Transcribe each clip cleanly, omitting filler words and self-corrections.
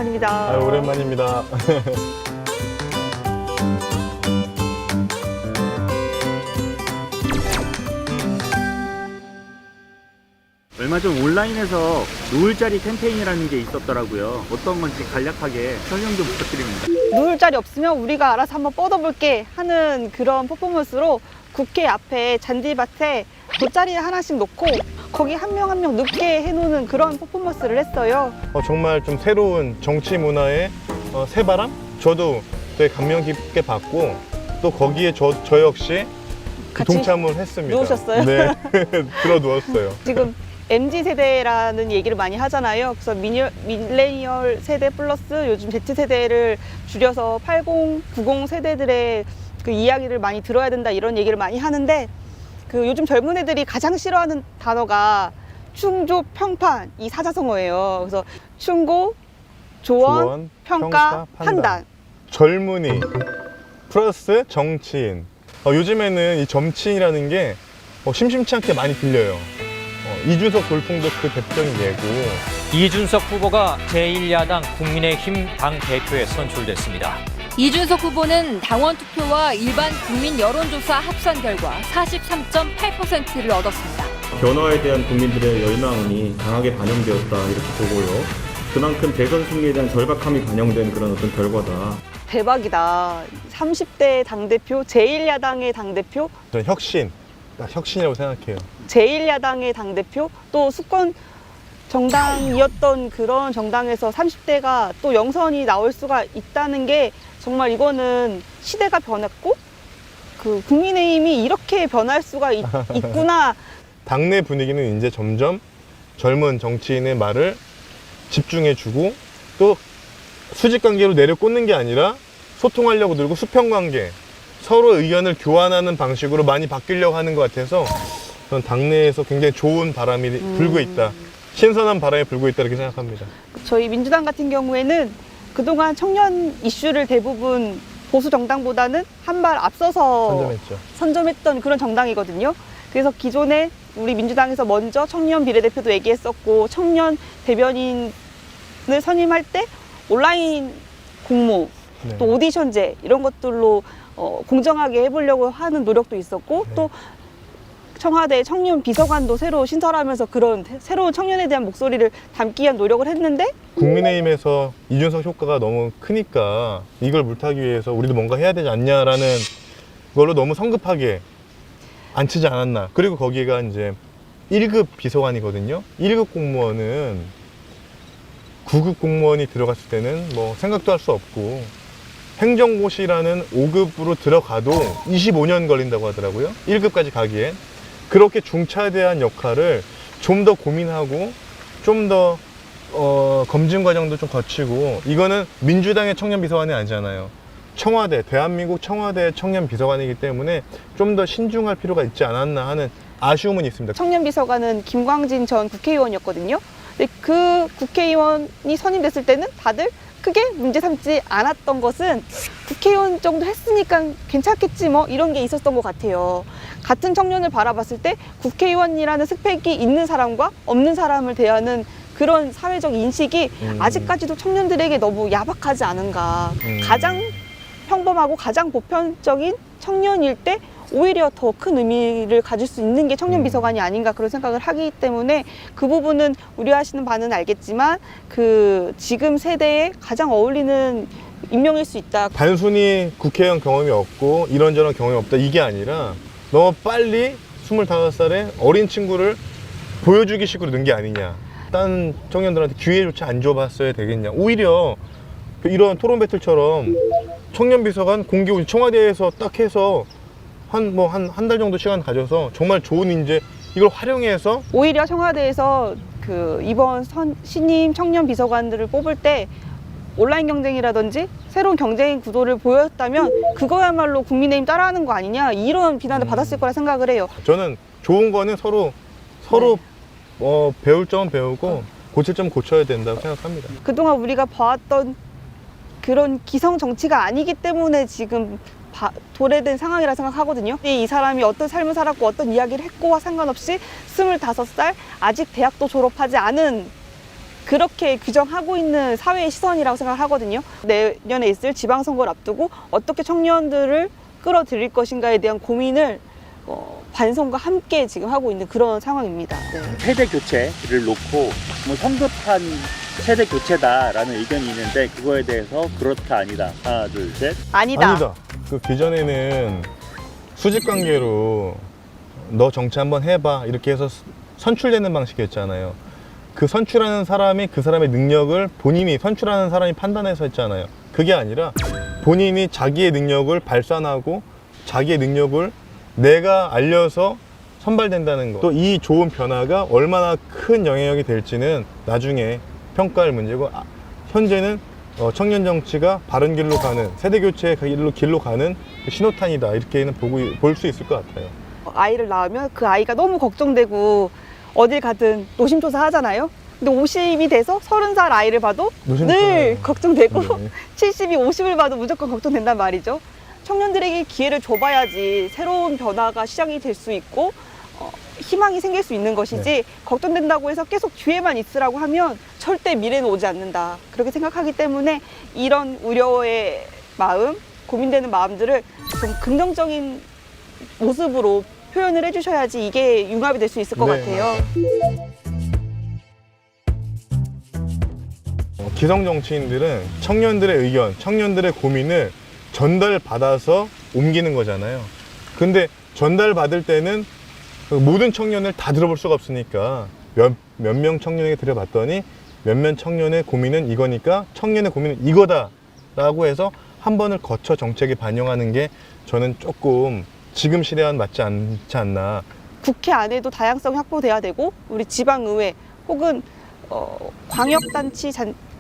오랜만입니다. 오랜만입니다. 얼마 전 온라인에서 노을자리 캠페인이라는 게 있었더라고요. 어떤 건지 간략하게 설명 좀 부탁드립니다. 누울 자리 없으면 우리가 알아서 한번 뻗어볼게 하는 그런 퍼포먼스로 국회 앞에 잔디밭에 돗자리 하나씩 놓고 거기 한 명 한 명 눕게 해놓는 그런 퍼포먼스를 했어요. 정말 좀 새로운 정치 문화의 새바람? 저도 되게 감명 깊게 봤고 또 거기에 저 역시 같이 동참을 했습니다. 누우셨어요? 네, 들어 누웠어요. 지금 MZ세대라는 얘기를 많이 하잖아요. 그래서 밀레니얼 세대 플러스 요즘 Z세대를 줄여서 80, 90 세대들의 그 이야기를 많이 들어야 된다 이런 얘기를 많이 하는데 그 요즘 젊은 애들이 가장 싫어하는 단어가 충조, 평판 이 사자성어예요. 그래서 충고, 조언, 평가, 판단. 젊은이 플러스 정치인. 요즘에는 이 정치인이라는 게 심심치 않게 많이 들려요. 이준석 돌풍도 그 대표적인 예고. 이준석 후보가 제1야당 국민의힘 당대표에 선출됐습니다. 이준석 후보는 당원 투표와 일반 국민 여론조사 합산 결과 43.8%를 얻었습니다. 변화에 대한 국민들의 열망이 강하게 반영되었다 이렇게 보고요. 그만큼 대선 승리에 대한 절박함이 반영된 그런 어떤 결과다. 대박이다. 30대 당대표, 제1야당의 당대표, 저는 혁신이라고 생각해요. 제1야당의 당대표, 또 수권 정당이었던 그런 정당에서 30대가 또 영선이 나올 수가 있다는 게 정말 이거는 시대가 변했고 그 국민의힘이 이렇게 변할 수가 있구나. 당내 분위기는 이제 점점 젊은 정치인의 말을 집중해주고 또 수직관계로 내려꽂는 게 아니라 소통하려고 들고 수평관계, 서로 의견을 교환하는 방식으로 많이 바뀌려고 하는 것 같아서 저는 당내에서 굉장히 좋은 바람이 불고 있다. 신선한 바람이 불고 있다 이렇게 생각합니다. 저희 민주당 같은 경우에는 그동안 청년 이슈를 대부분 보수 정당보다는 한 발 앞서서 선점했던 그런 정당이거든요. 그래서 기존에 우리 민주당에서 먼저 청년 비례대표도 얘기했었고 청년 대변인을 선임할 때 온라인 공모, 네. 또 오디션제 이런 것들로 공정하게 해보려고 하는 노력도 있었고 네. 또 청와대 청년 비서관도 새로 신설하면서 그런 새로운 청년에 대한 목소리를 담기 위한 노력을 했는데 국민의힘에서 이준석 효과가 너무 크니까 이걸 물타기 위해서 우리도 뭔가 해야 되지 않냐라는 걸로 너무 성급하게 앉히지 않았나. 그리고 거기가 이제 1급 비서관이거든요. 1급 공무원은 9급 공무원이 들어갔을 때는 뭐 생각도 할 수 없고 행정고시라는 5급으로 들어가도 25년 걸린다고 하더라고요. 1급까지 가기엔. 그렇게 중차대한 역할을 좀 더 고민하고 좀 더 검증 과정도 좀 거치고 이거는 민주당의 청년 비서관이 아니잖아요. 청와대, 대한민국 청와대 청년 비서관이기 때문에 좀 더 신중할 필요가 있지 않았나 하는 아쉬움은 있습니다. 청년 비서관은 김광진 전 국회의원이었거든요. 근데 그 국회의원이 선임됐을 때는 다들 크게 문제 삼지 않았던 것은 국회의원 정도 했으니까 괜찮겠지 뭐 이런 게 있었던 것 같아요. 같은 청년을 바라봤을 때 국회의원이라는 스펙이 있는 사람과 없는 사람을 대하는 그런 사회적 인식이 아직까지도 청년들에게 너무 야박하지 않은가. 가장 평범하고 가장 보편적인 청년일 때 오히려 더 큰 의미를 가질 수 있는 게 청년 비서관이 아닌가 그런 생각을 하기 때문에 그 부분은 우려하시는 바는 알겠지만 그 지금 세대에 가장 어울리는 임명일 수 있다. 단순히 국회의원 경험이 없고 이런저런 경험이 없다 이게 아니라 너무 빨리 25살의 어린 친구를 보여주기 식으로 넣은 게 아니냐. 다른 청년들한테 기회조차 안 줘봤어야 되겠냐. 오히려 이런 토론 배틀처럼 청년 비서관 공개 청와대에서 딱 해서 한 달 정도 시간 가져서 정말 좋은 인재 이걸 활용해서 오히려 청와대에서 그 이번 신임 청년 비서관들을 뽑을 때 온라인 경쟁이라든지 새로운 경쟁 구도를 보였다면 그거야말로 국민의힘 따라하는 거 아니냐 이런 비난을 받았을 거라 생각을 해요. 저는 좋은 거는 서로 배울 점은 배우고 고칠 점은 고쳐야 된다고 생각합니다. 그동안 우리가 봐왔던 그런 기성 정치가 아니기 때문에 지금 도래된 상황이라 생각하거든요. 이 사람이 어떤 삶을 살았고 어떤 이야기를 했고와 상관없이 25살 아직 대학도 졸업하지 않은 그렇게 규정하고 있는 사회의 시선이라고 생각하거든요. 내년에 있을 지방선거를 앞두고 어떻게 청년들을 끌어들일 것인가에 대한 고민을 반성과 함께 지금 하고 있는 그런 상황입니다. 네. 세대 교체를 놓고 뭐 성급한 세대 교체다라는 의견이 있는데 그거에 대해서 그렇다 아니다. 하나, 둘, 셋. 아니다. 그 기존에는 수직 관계로 너 정치 한번 해봐 이렇게 해서 선출되는 방식이었잖아요. 그 선출하는 사람이 그 사람의 능력을 본인이 선출하는 사람이 판단해서 했잖아요. 그게 아니라 본인이 자기의 능력을 발산하고 자기의 능력을 내가 알려서 선발된다는 거. 또 이 좋은 변화가 얼마나 큰 영향력이 될지는 나중에 평가할 문제고, 현재는 청년 정치가 바른 길로 가는, 세대 교체의 길로 가는 신호탄이다, 이렇게는 볼 수 있을 것 같아요. 아이를 낳으면 그 아이가 너무 걱정되고 어딜 가든 노심초사 하잖아요. 근데 50이 돼서 30살 아이를 봐도 늘 걱정되고 네. 70이 50을 봐도 무조건 걱정된단 말이죠. 청년들에게 기회를 줘봐야지 새로운 변화가 시작이 될 수 있고 희망이 생길 수 있는 것이지, 네. 걱정된다고 해서 계속 뒤에만 있으라고 하면 절대 미래는 오지 않는다, 그렇게 생각하기 때문에 이런 우려의 마음, 고민되는 마음들을 좀 긍정적인 모습으로 표현을 해주셔야지 이게 융합이 될 수 있을 것 네, 같아요. 기성 정치인들은 청년들의 의견, 청년들의 고민을 전달받아서 옮기는 거잖아요. 근데 전달받을 때는 모든 청년을 다 들어볼 수가 없으니까 몇 명 청년에게 들여봤더니 몇몇 청년의 고민은 이거니까 청년의 고민은 이거다 라고 해서 한 번을 거쳐 정책에 반영하는 게 저는 조금 지금 시대와는 맞지 않지 않나. 국회 안에도 다양성이 확보돼야 되고, 우리 지방의회 혹은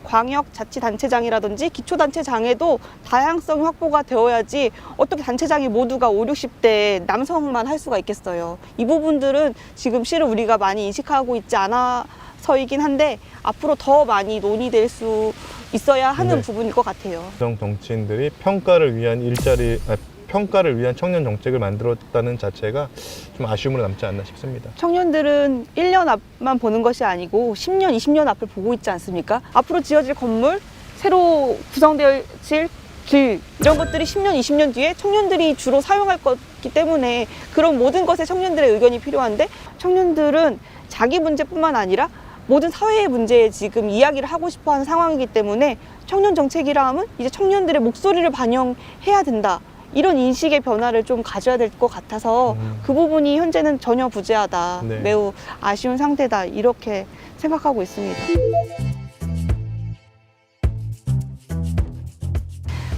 광역자치단체장이라든지 기초단체장에도 다양성이 확보가 되어야지 어떻게 단체장이 모두가 5, 60대 남성만 할 수가 있겠어요. 이 부분들은 지금 실은 우리가 많이 인식하고 있지 않아서이긴 한데 앞으로 더 많이 논의될 수 있어야 하는 네. 부분일 것 같아요. 기성 정치인들이 평가를 위한 청년 정책을 만들었다는 자체가 좀 아쉬움으로 남지 않나 싶습니다. 청년들은 1년 앞만 보는 것이 아니고 10년, 20년 앞을 보고 있지 않습니까? 앞으로 지어질 건물, 새로 구성되어질 길, 이런 것들이 10년, 20년 뒤에 청년들이 주로 사용할 거기 때문에 그런 모든 것에 청년들의 의견이 필요한데, 청년들은 자기 문제뿐만 아니라 모든 사회의 문제에 지금 이야기를 하고 싶어하는 상황이기 때문에 청년 정책이라 하면 이제 청년들의 목소리를 반영해야 된다, 이런 인식의 변화를 좀 가져야 될 것 같아서 그 부분이 현재는 전혀 부재하다, 네. 매우 아쉬운 상태다, 이렇게 생각하고 있습니다.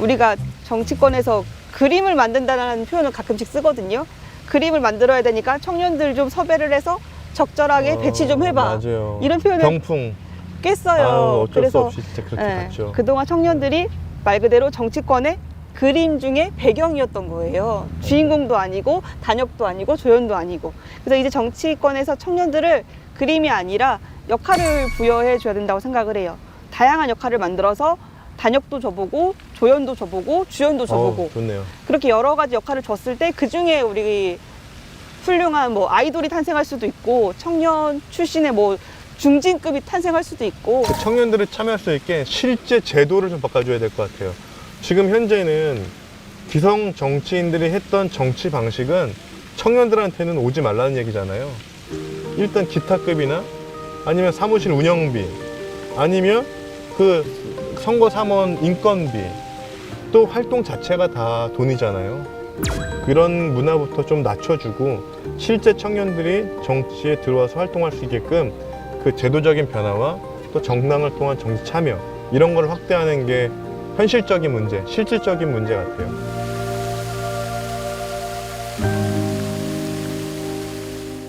우리가 정치권에서 그림을 만든다는 표현을 가끔씩 쓰거든요. 그림을 만들어야 되니까 청년들 좀 섭외를 해서 적절하게 배치 좀 해봐, 맞아요. 이런 표현을 병풍. 깼어요. 어쩔 그래서 수 없이 진짜 그렇게 갔죠. 그동안 청년들이 말 그대로 정치권의 그림 중에 배경이었던 거예요. 주인공도 아니고 단역도 아니고 조연도 아니고. 그래서 이제 정치권에서 청년들을 그림이 아니라 역할을 부여해 줘야 된다고 생각을 해요. 다양한 역할을 만들어서 단역도 줘보고 조연도 줘보고 주연도 줘보고 좋네요. 그렇게 여러 가지 역할을 줬을 때 그중에 우리 훌륭한 뭐 아이돌이 탄생할 수도 있고 청년 출신의 뭐 중진급이 탄생할 수도 있고, 그 청년들이 참여할 수 있게 실제 제도를 좀 바꿔줘야 될 것 같아요. 지금 현재는 기성 정치인들이 했던 정치 방식은 청년들한테는 오지 말라는 얘기잖아요. 일단 기타급이나 아니면 사무실 운영비, 아니면 그 선거 사무원 인건비, 또 활동 자체가 다 돈이잖아요. 그런 문화부터 좀 낮춰주고 실제 청년들이 정치에 들어와서 활동할 수 있게끔 그 제도적인 변화와 또 정당을 통한 정치 참여, 이런 걸 확대하는 게 현실적인 문제, 실질적인 문제 같아요.